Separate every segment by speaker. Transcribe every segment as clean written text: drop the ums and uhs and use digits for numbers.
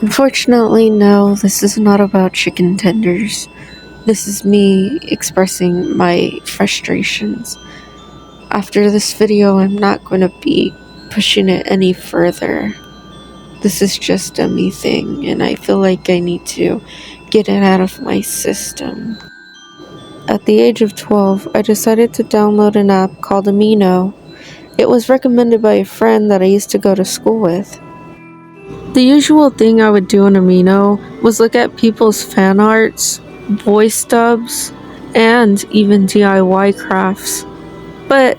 Speaker 1: Unfortunately, no, this is not about chicken tenders. This is me expressing my frustrations. After this video, I'm not going to be pushing it any further. This is just a me thing, and I feel like I need to get it out of my system. At the age of 12, I decided to download an app called Amino. It was recommended by a friend that I used to go to school with. The usual thing I would do in Amino was look at people's fan arts, voice dubs, and even DIY crafts. But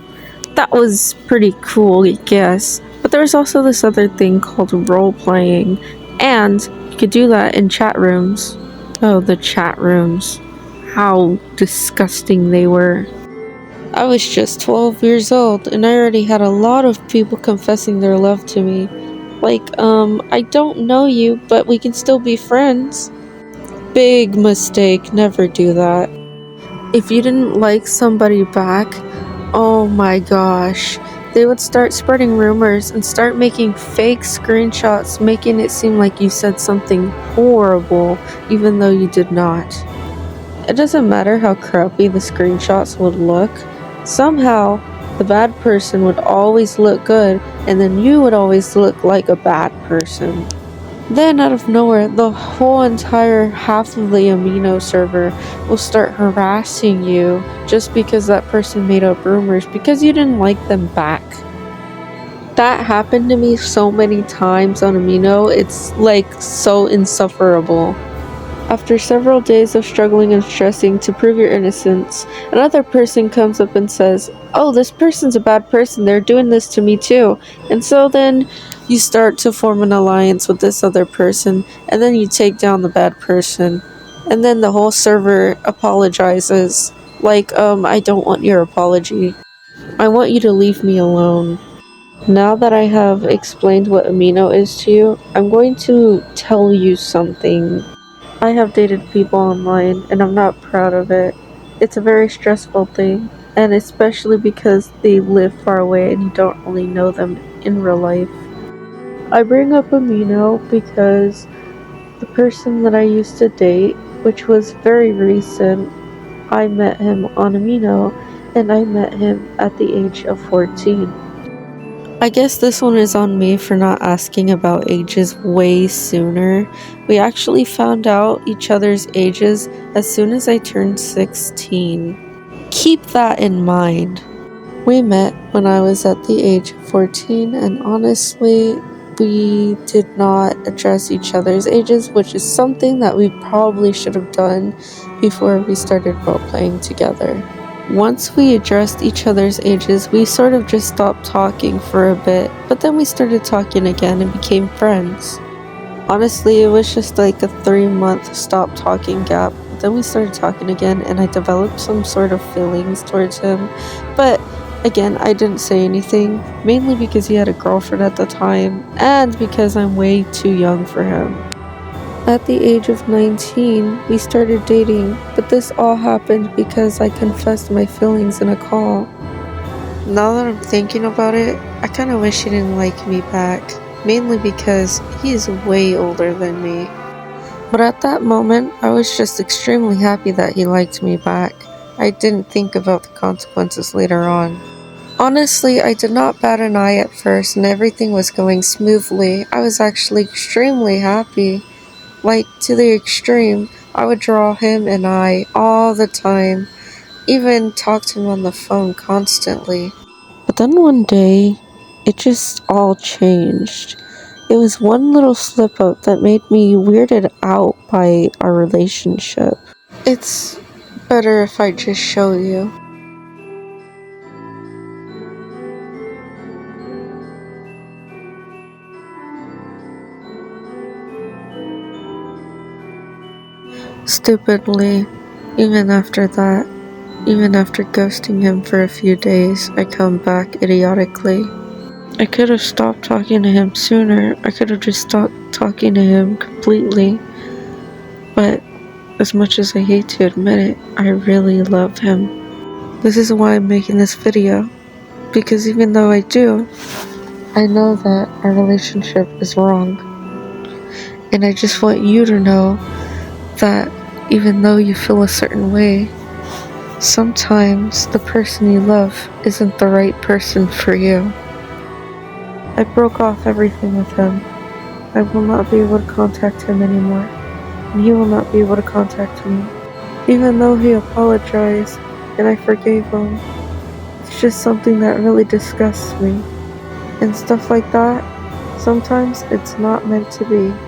Speaker 1: that was pretty cool, I guess. But there was also this other thing called role playing, and you could do that in chat rooms. Oh, the chat rooms. How disgusting they were. I was just 12 years old, and I already had a lot of people confessing their love to me. Like, I don't know you, but we can still be friends. Big mistake, never do that. If you didn't like somebody back, oh my gosh, they would start spreading rumors and start making fake screenshots, making it seem like you said something horrible, even though you did not. It doesn't matter how crappy the screenshots would look. Somehow, the bad person would always look good, and then you would always look like a bad person. Then, out of nowhere, the whole entire half of the Amino server will start harassing you just because that person made up rumors because you didn't like them back. That happened to me so many times on Amino, it's like so insufferable. After several days of struggling and stressing to prove your innocence, another person comes up and says, "Oh, this person's a bad person, they're doing this to me too." And so then you start to form an alliance with this other person, and then you take down the bad person. And then the whole server apologizes. Like, I don't want your apology. I want you to leave me alone. Now that I have explained what Amino is to you, I'm going to tell you something. I have dated people online, and I'm not proud of it. It's a very stressful thing, and especially because they live far away and you don't really know them in real life. I bring up Amino because the person that I used to date, which was very recent, I met him on Amino, and I met him at the age of 14. I guess this one is on me for not asking about ages way sooner. We actually found out each other's ages as soon as I turned 16. Keep that in mind. We met when I was at the age of 14, and honestly, we did not address each other's ages, which is something that we probably should have done before we started role-playing together. Once we addressed each other's ages, we sort of just stopped talking for a bit, but then we started talking again and became friends. Honestly, it was just like a 3-month stop talking gap, but then we started talking again and I developed some sort of feelings towards him, but again, I didn't say anything, mainly because he had a girlfriend at the time, and because I'm way too young for him. At the age of 19, we started dating, but this all happened because I confessed my feelings in a call. Now that I'm thinking about it, I kinda wish he didn't like me back, mainly because he is way older than me. But at that moment, I was just extremely happy that he liked me back. I didn't think about the consequences later on. Honestly, I did not bat an eye at first and everything was going smoothly. I was actually extremely happy. Like, to the extreme, I would draw him and I all the time, even talk to him on the phone constantly. But then one day, it just all changed. It was one little slip up that made me weirded out by our relationship. It's better if I just show you. Stupidly, even after that, even after ghosting him for a few days, I come back idiotically. I could have stopped talking to him sooner. I could have just stopped talking to him completely. But as much as I hate to admit it, I really love him. This is why I'm making this video. Because even though I do, I know that our relationship is wrong. And I just want you to know that even though you feel a certain way, sometimes the person you love isn't the right person for you. I broke off everything with him. I will not be able to contact him anymore, and he will not be able to contact me. Even though he apologized and I forgave him, it's just something that really disgusts me. And stuff like that, sometimes it's not meant to be.